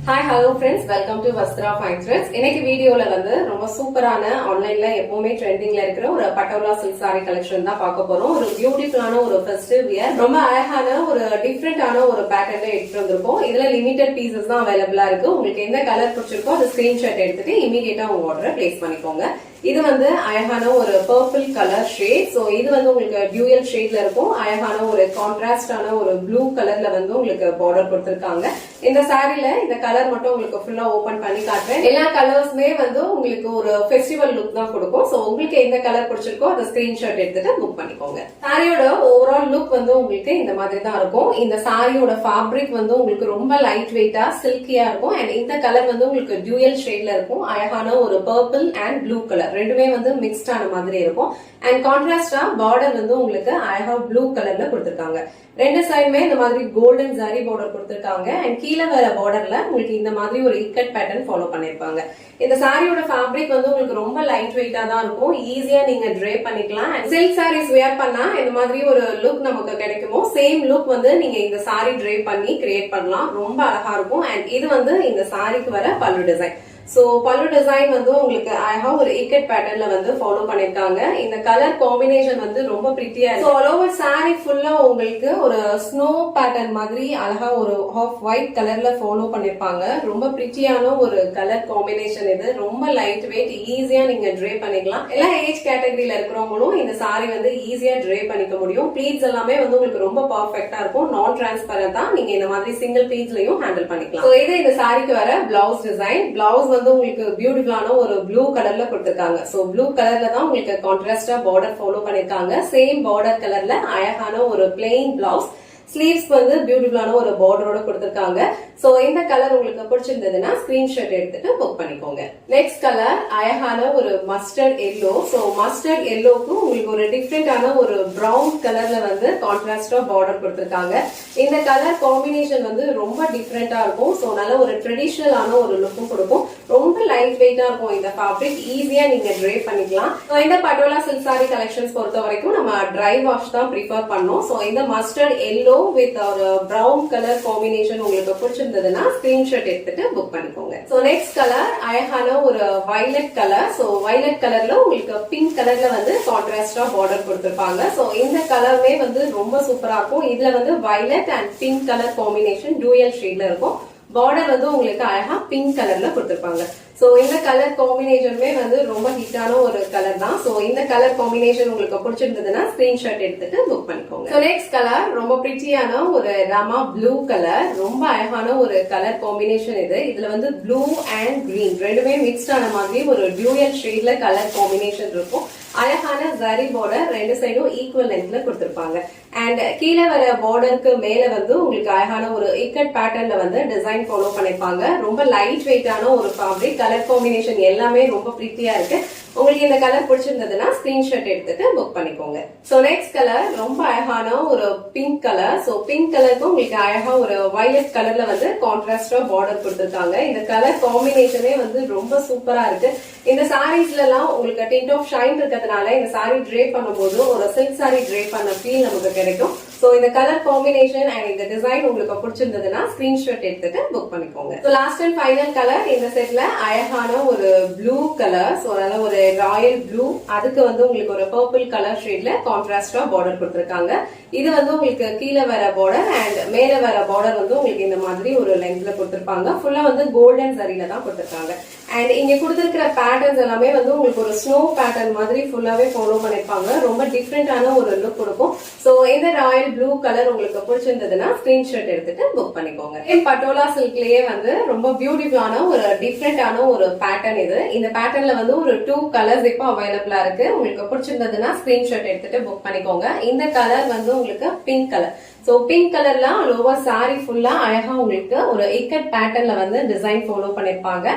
Hi, hello friends. Welcome to Vastra Fine Threads. இன்னைக்கு வீடியோல வந்து ரொம்ப சூப்பரான ஆன்லைன்ல எப்பவுமே ட்ரெண்டிங்ல இருக்கிற ஒரு பட்டோலா சில்க் சாரி கலெக்ஷன் தான் பார்க்க போறோம். ஒரு பியூட்டிஃபுல்லான ஒரு ஃபெஸ்டிவ் வியர், ரொம்ப அழகான ஒரு டிஃபரெண்டான ஒரு பேட்டர்ன்ல எடுத்துட்டு வந்திருக்கோம். இதுல லிமிடெட் பீசஸ் தான் அவைலபிளா இருக்கு. உங்களுக்கு எந்த கலர் பிடிச்சிருக்கோ அது ஸ்கிரீன்ஷாட் எடுத்துட்டு இமீடியட்டா உங்க ஆர்டரை பிளேஸ் பண்ணிக்கோங்க. இது வந்து அழகான ஒரு பர்பிள் கலர் ஷேட். சோ இது வந்து உங்களுக்கு டியூயல் ஷேட்ல இருக்கும். அழகான ஒரு கான்ட்ராஸ்டான ஒரு ப்ளூ கலர்ல வந்து உங்களுக்கு பார்டர் கொடுத்திருக்காங்க. இந்த சாரில இந்த கலர் மட்டும் உங்களுக்கு ஃபுல்லா ஓபன் பண்ணி காட்டுறேன். எல்லா கலர்ஸ்மே வந்து உங்களுக்கு ஒரு ஃபெஸ்டிவல் லுக் தான் கொடுக்கும். சோ உங்களுக்கு எந்த கலர் பிடிச்சிருக்கோ அதை ஸ்கிரீன்ஷாட் எடுத்துட்டு புக் பண்ணிக்கோங்க. சாரியோட ஓவரால் லுக் வந்து உங்களுக்கு இந்த மாதிரி தான் இருக்கும். இந்த சாரியோட ஃபேப்ரிக் வந்து உங்களுக்கு ரொம்ப லைட் வெயிட்டா சில்கியா இருக்கும். அண்ட் இந்த கலர் வந்து உங்களுக்கு டியூயல் ஷேட்ல இருக்கும். அழகான ஒரு பர்பிள் அண்ட் ப்ளூ கலர் ரெண்டுமே வந்து மிக்ஸ்ட் ஆன மாதிரி இருக்கும். அண்ட் கான்ட்ராஸ்டா பார்டர் வந்து உங்களுக்கு அழகா ப்ளூ கலர்ல கொடுத்திருக்காங்க. ரெண்டு சைடுமே இந்த மாதிரி கோல்டன் ஜரி பார்டர் கொடுத்திருக்காங்க. அண்ட் கீழே வர பார்டர்ல உங்களுக்கு இந்த மாதிரி ஒரு இக்கட் பேட்டர்ன் ஃபாலோ பண்ணிருப்பாங்க. இந்த சாரியோட ஃபேப்ரிக் வந்து உங்களுக்கு ரொம்ப லைட் வெயிட்டா தான் இருக்கும். ஈஸியா நீங்க ட்ரே பண்ணிக்கலாம். அண்ட் சில்க் சாரீஸ் வேர் பண்ணா இந்த மாதிரி ஒரு லுக் நமக்கு கிடைக்குமோ சேம் லுக் வந்து நீங்க இந்த சாரி ட்ரே பண்ணி கிரியேட் பண்ணலாம். ரொம்ப அழகா இருக்கும். அண்ட் இது வந்து இந்த சாரிக்கு வர பல்லு டிசைன். சோ பல்லு டிசைன் வந்து உங்களுக்கு அழகா ஒரு இக்கட் பேட்டர்ன்ல வந்து ஃபாலோ பண்ணிருக்காங்க. இந்த கலர் காம்பினேஷன் வந்து ரொம்ப பிரிட்டியா இருக்கு. ஆல் ஓவர் சாரி ஃபுல்லா உங்களுக்கு ஒரு ஸ்னோ பேட்டர்ன் மாதிரி அழகா ஒரு ஆஃப் ஒயிட் கலர்ல ஃபாலோ பண்ணிருப்பாங்க. ரொம்ப பிரிட்டியான ஒரு கலர் காம்பினேஷன் இது. ரொம்ப லைட் வெயிட், ஈஸியா நீங்க ட்ரே பண்ணிக்கலாம். எல்லா ஏஜ் கேட்டகரியில இருக்கிறவங்களும் இந்த சாரி வந்து ஈஸியா ட்ரே பண்ணிக்க முடியும். ப்ளீட்ஸ் எல்லாமே வந்து உங்களுக்கு ரொம்ப பர்ஃபெக்டா இருக்கும். நான் டிரான்ஸ்பரண்டா நீங்க இந்த மாதிரி சிங்கிள் ப்ளீட்ஸ்லயும் ஹேண்டில் பண்ணிக்கலாம். சோ இது இந்த சாரிக்கு வர பிளவுஸ் டிசைன். பிளவுஸ் வந்து உங்களுக்கு பியூட்டிஃபுல்லான ஒரு ப்ளூ கலர்ல கொடுத்திருக்காங்க. சோ ப்ளூ கலர்ல தான் உங்களுக்கு கான்ட்ராஸ்டா பார்டர் ஃபாலோ பண்ணிருக்காங்க. சேம் பார்டர் கலர்ல அழகான ஒரு பிளெயின் பிளவுஸ். ஸ்லீவ்ஸ்க்கு வந்து பியூட்டிஃபுல்லான ஒரு பார்டரோட கொடுத்திருக்காங்க. சோ இந்த கலர் உங்களுக்கு பிடிச்சிருந்ததுன்னா ஸ்கிரீன்ஷாட் எடுத்துட்டு புக் பண்ணிக்கோங்க. நெக்ஸ்ட் கலர் அழகான ஒரு மஸ்டர்ட் எல்லோ. சோ மஸ்டர்ட் எல்லோக்கு உங்களுக்கு ஒரு டிஃபரெண்டான ஒரு பிரவுன் கலர்ல வந்து கான்ட்ராஸ்டா பார்டர் கொடுத்திருக்காங்க. இந்த கலர் காம்பினேஷன் வந்து ரொம்ப டிஃபரெண்டா இருக்கும். சோ நல்ல ஒரு ட்ரெடிஷனலான ஒரு லுக்கும் கொடுக்கும். ரொம்ப லைட் வெயிட்டா இருக்கும் இந்த ஃபேப்ரிக். ஈஸியா நீங்க ட்ரே பண்ணிக்கலாம். இந்த பட்டோலா சில்க் சாரி கலெக்ஷன்ஸ் பொறுத்த வரைக்கும் நம்ம ட்ரை வாஷ் தான் ப்ரிஃபர் பண்ணோம். சோ இந்த மஸ்டர்ட் எல்லோ வித் ஒரு பிரவுன் கலர் காம்பினேஷன் உங்களுக்கு பிடிச்சிருந்ததுன்னா ஸ்கிரீன்ஷாட் எடுத்துட்டு புக் பண்ணிக்கோங்க. சோ நெக்ஸ்ட் கலர் அழகான ஒரு வயலட் கலர். சோ வயலட் கலர்ல உங்களுக்கு பிங்க் கலர்ல வந்து கான்ட்ராஸ்டா பார்டர் கொடுத்திருப்பாங்க. சோ இந்த கலருமே வந்து ரொம்ப சூப்பரா இருக்கும். இதுல வந்து violet and pink colour combination dual ஷேட்ல இருக்கும். பார்டர் வந்து உங்களுக்கு அழகா பிங்க் கலர்ல கொடுத்திருப்பாங்க. சோ இந்த கலர் காம்பினேஷனுமே வந்து ரொம்ப ஹிட்டான ஒரு கலர் தான். சோ இந்த கலர் காம்பினேஷன் உங்களுக்கு பிடிச்சிருந்ததுன்னா ஸ்கிரீன்ஷாட் எடுத்துட்டு புக் பண்ணிக்கோங்க. சோ நெக்ஸ்ட் கலர் ரொம்ப பிரிட்டியான ஒரு ரமா ப்ளூ கலர். ரொம்ப அழகான ஒரு கலர் காம்பினேஷன் இது. இதுல வந்து ப்ளூ அண்ட் கிரீன் ரெண்டுமே மிக்ஸ்ட் ஆன மாதிரி ஒரு டியூயல் ஷேட்ல கலர் காம்பினேஷன் இருக்கும். அழகான ஜரி பார்டர் ரெண்டு சைடும் ஈக்குவல் லென்த்ல கொடுத்திருப்பாங்க. அண்ட் கீழே வர பார்டருக்கு மேல வந்து உங்களுக்கு அழகான ஒரு இக்கட் பேட்டர்ன்ல வந்து டிசைன் ஃபாலோ பண்ணிருப்பாங்க. ரொம்ப லைட் வெயிட்டான ஒரு ஃபேப்ரிக். கலர் காம்பினேஷன் எல்லாமே ரொம்ப பிரிட்டியா இருக்கு. உங்களுக்கு இந்த கலர் பிடிச்சிருந்ததுன்னா ஸ்கிரீன்ஷாட் எடுத்துட்டு புக் பண்ணிக்கோங்க. சோ நெக்ஸ்ட் கலர் ரொம்ப அழகான ஒரு பிங்க் கலர். சோ பிங்க் கலருக்கு உங்களுக்கு அழகா ஒரு வயலட் கலர்ல வந்து கான்ட்ராஸ்டா பார்டர் கொடுத்திருக்காங்க. இந்த கலர் காம்பினேஷனே வந்து ரொம்ப சூப்பரா இருக்கு. இந்த சாரீஸ்ல எல்லாம் உங்களுக்கு டிண்ட் ஆஃப் ஷைன் இருக்கிறதுனால இந்த சாரி ட்ரே பண்ணும்போது ஒரு சில்க் சாரி ட்ரே பண்ண ஃபீல் நமக்கு கிடைக்கும். சோ இந்த கலர் காம்பினேஷன் அண்ட் இந்த டிசைன் உங்களுக்கு பிடிச்சிருந்ததுன்னா ஸ்கிரீன்ஷாட் எடுத்துட்டு புக் பண்ணிக்கோங்க. So last and final colour இந்த செட்ல அழகான ஒரு ப்ளூ கலர். சோ நல்ல ஒரு ராயல் ப்ளூ. அதுக்கு வந்து உங்களுக்கு ஒரு பர்பிள் கலர் ஷேட்ல கான்ட்ராஸ்டா பார்டர் கொடுத்திருக்காங்க. இது வந்து உங்களுக்கு கீழே வர பார்டர் அண்ட் மேல வர பார்டர் வந்து உங்களுக்கு இந்த மாதிரி ஒரு லென்த்ல கொடுத்திருப்பாங்க. ஃபுல்லா வந்து கோல்டன் சரியில தான் கொடுத்திருக்காங்க. அண்ட் இங்க கொடுத்திருக்கிற பேட்டர்ன்ஸ் எல்லாமே வந்து உங்களுக்கு ஒரு ஸ்னோ பேட்டர்ன் மாதிரி ஃபுல்லாவே ஃபாலோ பண்ணிருப்பாங்க. ரொம்ப டிஃபரெண்டான ஒரு லுக் கொடுக்கும். சோ இந்த ராயல் ப்ளூ கலர் உங்களுக்கு பிடிச்சிருந்ததுன்னா ஸ்கிரீன்ஷாட் எடுத்துட்டு புக் பண்ணிக்கோங்க. பட்டோலா சில்க்லயே வந்து ரொம்ப பியூட்டிஃபுல்லான ஒரு டிஃபரெண்டான ஒரு பேட்டர்ன் இது. இந்த பேட்டர்ன்ல வந்து ஒரு 2 கலர்ஸ் இப்போ அவைலபிளா இருக்கு. உங்களுக்கு பிடிச்சிருந்ததுன்னா ஸ்கிரீன்ஷாட் எடுத்துட்டு புக் பண்ணிக்கோங்க. இந்த கலர் வந்து உங்களுக்கு பிங்க் கலர். சோ பிங்க் கலர்ல லோவர் சாரி ஃபுல்லா அழகா உங்களுக்கு ஒரு இக்கட் பேட்டர்ன்ல வந்து டிசைன் ஃபாலோ பண்ணிருப்பாங்க.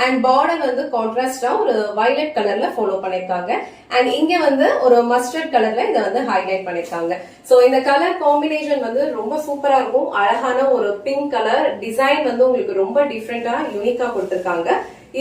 அண்ட் பார்டர் வந்து கான்ட்ராஸ்டா ஒரு வயலட் கலர்ல ஃபாலோ பண்ணிருக்காங்க. அண்ட் இங்க வந்து ஒரு மஸ்டர்ட் கலர்ல இதை வந்து ஹைலைட் பண்ணிருக்காங்க. சோ இந்த கலர் காம்பினேஷன் வந்து ரொம்ப சூப்பரா இருக்கும். அழகான ஒரு பிங்க் கலர் டிசைன் வந்து உங்களுக்கு ரொம்ப டிஃபரெண்டா யூனிக்கா கொடுத்திருக்காங்க.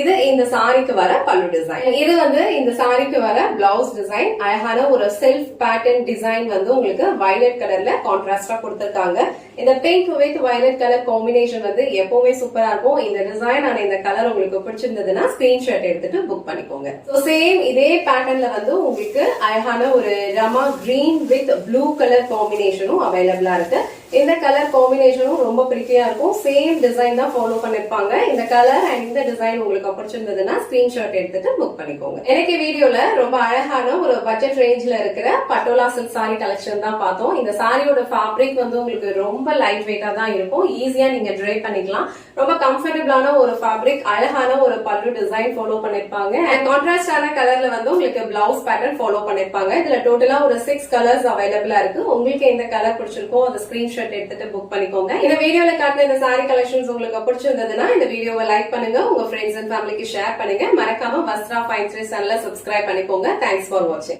இது இந்த சாரிக்கு வர பல்லு டிசைன். இது வந்து இந்த சாரிக்கு வர பிளவுஸ் டிசைன். அழகான ஒரு செல்ஃப் பேட்டர்ன் டிசைன் வந்து உங்களுக்கு வயலட் கலர்ல கான்ட்ராஸ்டா கொடுத்திருக்காங்க. இந்த pink with violet colour combination வந்து எப்பவுமே சூப்பரா இருக்கும். இந்த டிசைன் அண்ட் இந்த கலர் உங்களுக்கு பிடிச்சிருந்ததுன்னா ஸ்கிரீன்ஷாட் எடுத்துட்டு புக் பண்ணிக்கோங்க. சேம் இதே பேட்டர்ன்ல வந்து உங்களுக்கு அழகான ஒரு ரமா கிரீன் வித் ப்ளூ கலர் காம்பினேஷனும் அவைலபிளா இருக்கு. இந்த கலர் காம்பினேஷனும் ரொம்ப பிரிட்டியா இருக்கும். சேம் டிசைன் தான் ஃபாலோ பண்ணிருப்பாங்க. இந்த கலர் அண்ட் இந்த டிசைன் உங்களுக்கு பிடிச்சிருந்ததுன்னா ஸ்கிரீன்ஷாட் எடுத்துட்டு புக் பண்ணிக்கோங்க. எனக்கு வீடியோல ரொம்ப அழகான ஒரு பட்ஜெட் ரேஞ்ச்ல இருக்கிற பட்டோலா சில்க் சாரி கலெக்ஷன் தான் பார்த்தோம். இந்த சாரியோட ஃபேப்ரிக் வந்து உங்களுக்கு ரொம்ப லைட் வெயிட்டா தான் இருக்கும். ஈஸியா நீங்க ட்ரை பண்ணிக்கலாம். ரொம்ப கம்ஃபர்டபிளான ஒரு ஃபேப்ரிக், அழகான ஒரு பல்லு டிசைன் ஃபாலோ பண்ணிருப்பாங்க. அண்ட் கான்ட்ராஸ்டான கலர்ல வந்து உங்களுக்கு பிளவுஸ் பேட்டர்ன் ஃபாலோ பண்ணிருப்பாங்க. இதுல டோட்டலா ஒரு 6 கலர்ஸ் அவைலபிளா இருக்கு. உங்களுக்கு எந்த கலர் பிடிச்சிருக்கோ அந்த ஸ்கிரீன்ஷாட் எடுத்துட்டு புக் பண்ணிக்கோங்க. இந்த வீடியோல காட்டின இந்த சாரி கலெக்ஷன்ஸ் உங்களுக்கு பிடிச்சிருந்ததுன்னா இந்த வீடியோவை லைக் பண்ணுங்க, உங்க ஃப்ரெண்ட்ஸ் அண்ட் ஃபேமிலிக்கு ஷேர் பண்ணுங்க. மறக்காம வஸ்த்ரா ஃபைன் த்ரெட்ஸ் சேனலை சப்ஸ்கிரைப் பண்ணிக்கோங்க. தேங்க்ஸ் ஃபார் வாட்சிங்.